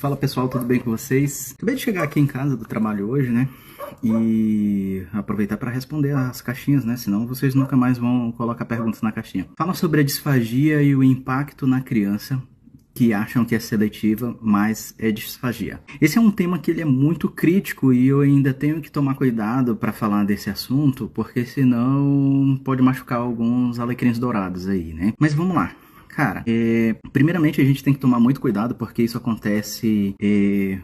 Fala pessoal, tudo bem com vocês? Acabei de chegar aqui em casa do trabalho hoje, né? E aproveitar para responder as caixinhas, né? Senão vocês nunca mais vão colocar perguntas na caixinha. Fala sobre a disfagia e o impacto na criança que acham que é seletiva, mas é disfagia. Esse é um tema que ele é muito crítico e eu ainda tenho que tomar cuidado para falar desse assunto, porque senão pode machucar alguns alecrins dourados aí, né? Mas vamos lá. Cara, primeiramente a gente tem que tomar muito cuidado porque isso acontece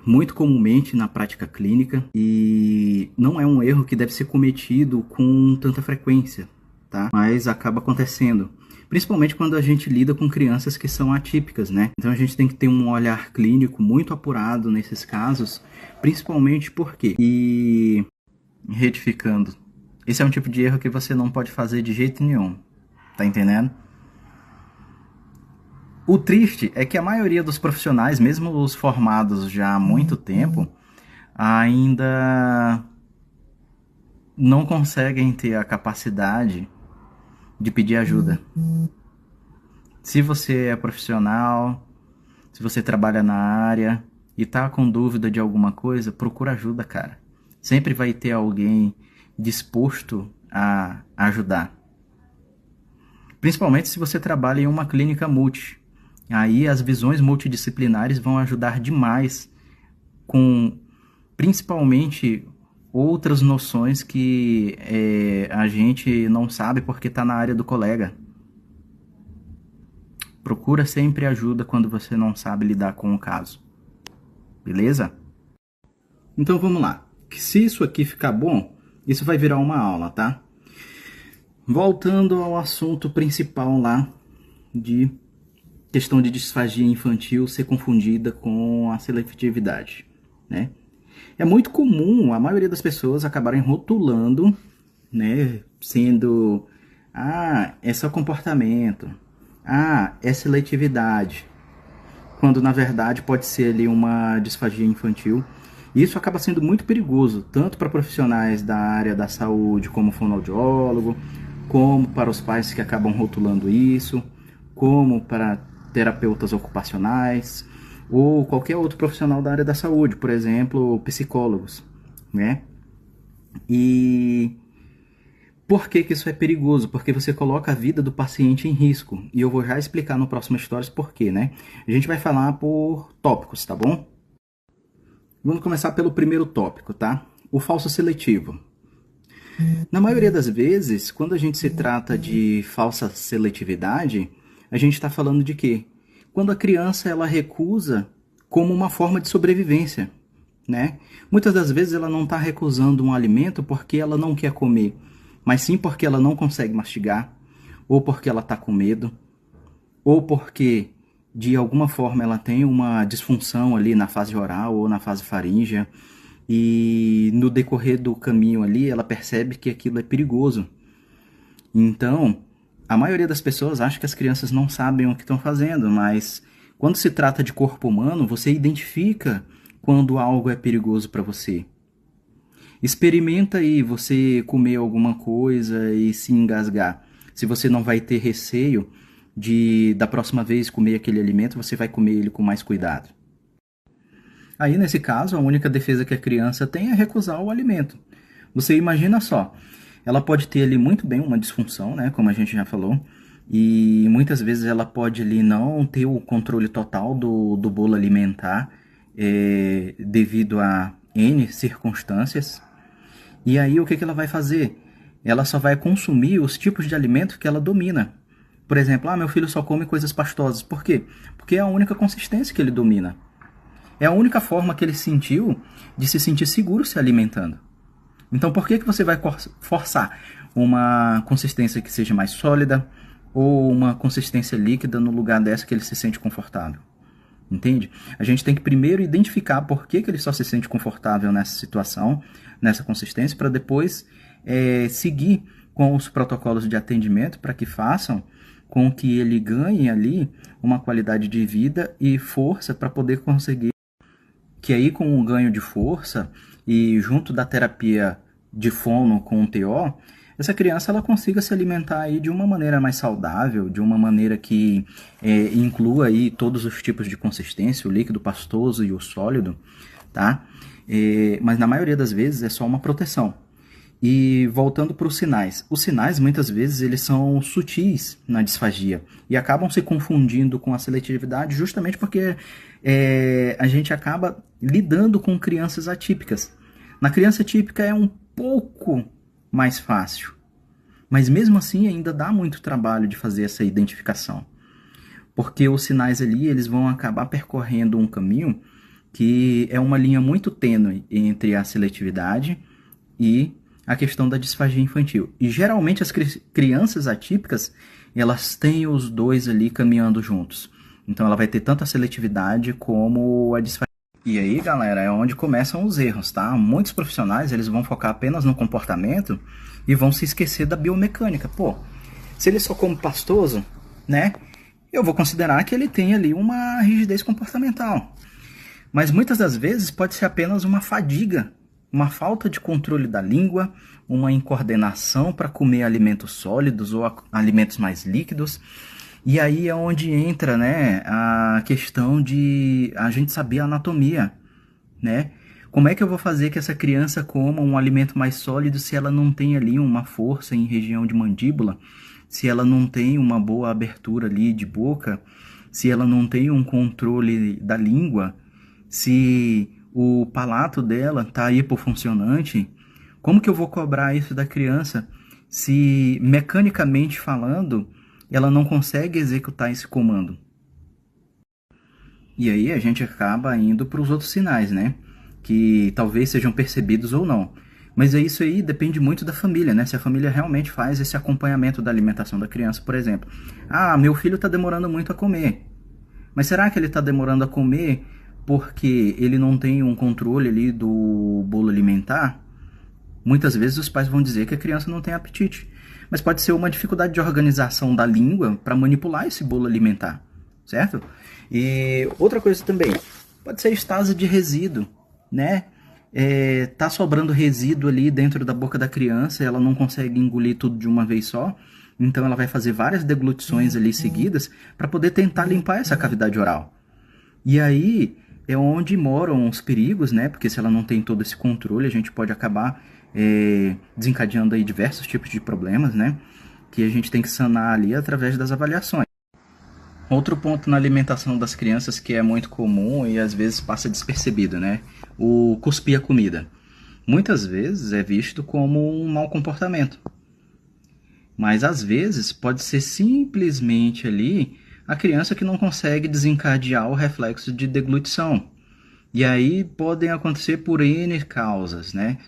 muito comumente na prática clínica e não é um erro que deve ser cometido com tanta frequência, tá? Mas acaba acontecendo. Principalmente quando a gente lida com crianças que são atípicas, né? Então a gente tem que ter um olhar clínico muito apurado nesses casos, principalmente porque, e retificando, esse é um tipo de erro que você não pode fazer de jeito nenhum, tá entendendo? O triste é que a maioria dos profissionais, mesmo os formados já há muito tempo, ainda não conseguem ter a capacidade de pedir ajuda. Se você é profissional, se você trabalha na área e tá com dúvida de alguma coisa, procura ajuda, cara. Sempre vai ter alguém disposto a ajudar. Principalmente se você trabalha em uma clínica multi. Aí as visões multidisciplinares vão ajudar demais com principalmente outras noções que a gente não sabe porque está na área do colega. Procura sempre ajuda quando você não sabe lidar com o caso. Beleza? Então vamos lá. Se isso aqui ficar bom, isso vai virar uma aula, tá? Voltando ao assunto principal lá de questão de disfagia infantil ser confundida com a seletividade, né? É muito comum a maioria das pessoas acabarem rotulando, né, sendo é só comportamento, é seletividade, quando na verdade pode ser ali uma disfagia infantil. E isso acaba sendo muito perigoso, tanto para profissionais da área da saúde, como fonoaudiólogo, como para os pais que acabam rotulando isso, como para terapeutas ocupacionais ou qualquer outro profissional da área da saúde, por exemplo, psicólogos, né? E por que isso é perigoso? Porque você coloca a vida do paciente em risco. E eu vou já explicar no próximo Stories por quê, né? A gente vai falar por tópicos, tá bom? Vamos começar pelo primeiro tópico, tá? O falso seletivo. Na maioria das vezes, quando a gente se trata de falsa seletividade, a gente está falando de quê? Quando a criança ela recusa como uma forma de sobrevivência, né? Muitas das vezes ela não está recusando um alimento porque ela não quer comer, mas sim porque ela não consegue mastigar, ou porque ela está com medo, ou porque de alguma forma ela tem uma disfunção ali na fase oral ou na fase faríngea, e no decorrer do caminho ali ela percebe que aquilo é perigoso. Então, a maioria das pessoas acha que as crianças não sabem o que estão fazendo, mas quando se trata de corpo humano, você identifica quando algo é perigoso para você. Experimenta aí você comer alguma coisa e se engasgar. Se você não vai ter receio da próxima vez comer aquele alimento, você vai comer ele com mais cuidado. Aí, nesse caso, a única defesa que a criança tem é recusar o alimento. Você imagina só, ela pode ter ali muito bem uma disfunção, né, como a gente já falou, e muitas vezes ela pode ali não ter o controle total do bolo alimentar devido a N circunstâncias. E aí o que ela vai fazer? Ela só vai consumir os tipos de alimento que ela domina. Por exemplo, meu filho só come coisas pastosas. Por quê? Porque é a única consistência que ele domina. É a única forma que ele sentiu de se sentir seguro se alimentando. Então por que você vai forçar uma consistência que seja mais sólida ou uma consistência líquida no lugar dessa que ele se sente confortável? Entende? A gente tem que primeiro identificar por que ele só se sente confortável nessa situação, nessa consistência, para depois seguir com os protocolos de atendimento para que façam com que ele ganhe ali uma qualidade de vida e força para poder conseguir. Que aí com o ganho de força e junto da terapia de fono com o TO, essa criança ela consiga se alimentar aí de uma maneira mais saudável, de uma maneira que inclua aí todos os tipos de consistência, o líquido pastoso e o sólido, tá? Mas na maioria das vezes é só uma proteção. E voltando para os sinais muitas vezes eles são sutis na disfagia e acabam se confundindo com a seletividade justamente porque a gente acaba lidando com crianças atípicas. Na criança típica é um pouco mais fácil, mas mesmo assim ainda dá muito trabalho de fazer essa identificação, porque os sinais ali eles vão acabar percorrendo um caminho que é uma linha muito tênue entre a seletividade e a questão da disfagia infantil. E geralmente as crianças atípicas, elas têm os dois ali caminhando juntos. Então ela vai ter tanto a seletividade como a disfagia. E aí, galera, é onde começam os erros, tá? Muitos profissionais, eles vão focar apenas no comportamento e vão se esquecer da biomecânica. Pô, se ele só come pastoso, né? Eu vou considerar que ele tem ali uma rigidez comportamental. Mas muitas das vezes pode ser apenas uma fadiga, uma falta de controle da língua, uma incoordenação para comer alimentos sólidos ou alimentos mais líquidos. E aí é onde entra, né, a questão de a gente saber a anatomia, né? Como é que eu vou fazer que essa criança coma um alimento mais sólido se ela não tem ali uma força em região de mandíbula, se ela não tem uma boa abertura ali de boca, se ela não tem um controle da língua, se o palato dela está hipofuncionante? Como que eu vou cobrar isso da criança se, mecanicamente falando, ela não consegue executar esse comando? E aí a gente acaba indo para os outros sinais, né? Que talvez sejam percebidos ou não. Mas isso aí depende muito da família, né? Se a família realmente faz esse acompanhamento da alimentação da criança, por exemplo. Ah, meu filho está demorando muito a comer. Mas será que ele está demorando a comer porque ele não tem um controle ali do bolo alimentar? Muitas vezes os pais vão dizer que a criança não tem apetite, mas pode ser uma dificuldade de organização da língua para manipular esse bolo alimentar, certo? E outra coisa também, pode ser estase de resíduo, né? Tá sobrando resíduo ali dentro da boca da criança, ela não consegue engolir tudo de uma vez só, então ela vai fazer várias deglutições ali seguidas para poder tentar limpar essa cavidade oral. E aí é onde moram os perigos, né? Porque se ela não tem todo esse controle, a gente pode acabar desencadeando aí diversos tipos de problemas, né? Que a gente tem que sanar ali através das avaliações. Outro ponto na alimentação das crianças que é muito comum e às vezes passa despercebido, né? O cuspir a comida. Muitas vezes é visto como um mau comportamento. Mas às vezes pode ser simplesmente ali a criança que não consegue desencadear o reflexo de deglutição. E aí podem acontecer por N causas, né?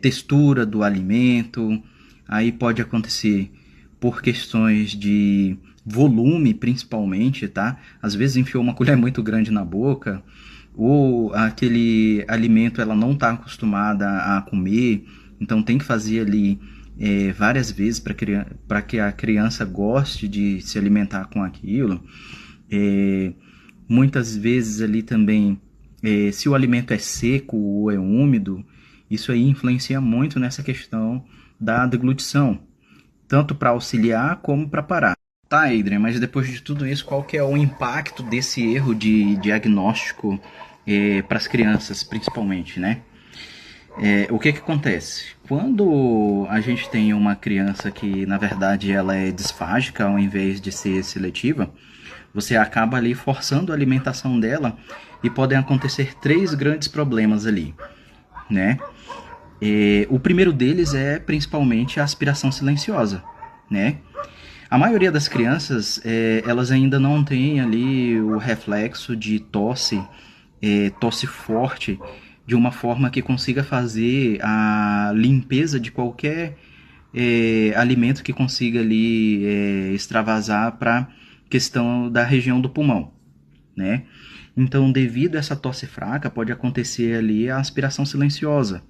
Textura do alimento, aí pode acontecer por questões de volume, principalmente, tá? Às vezes enfiou uma colher muito grande na boca, ou aquele alimento ela não está acostumada a comer, então tem que fazer ali várias vezes para que a criança goste de se alimentar com aquilo. Muitas vezes ali também, se o alimento é seco ou é úmido, isso aí influencia muito nessa questão da deglutição, tanto para auxiliar como para parar. Tá, Adrian, mas depois de tudo isso, qual que é o impacto desse erro de diagnóstico para as crianças, principalmente, né? O que acontece? Quando a gente tem uma criança que, na verdade, ela é disfágica ao invés de ser seletiva, você acaba ali forçando a alimentação dela e podem acontecer 3 grandes problemas ali, né? O primeiro deles é principalmente a aspiração silenciosa, né? A maioria das crianças, elas ainda não têm ali o reflexo de tosse, tosse forte, de uma forma que consiga fazer a limpeza de qualquer alimento que consiga ali extravasar para questão da região do pulmão, né? Então, devido a essa tosse fraca, pode acontecer ali a aspiração silenciosa,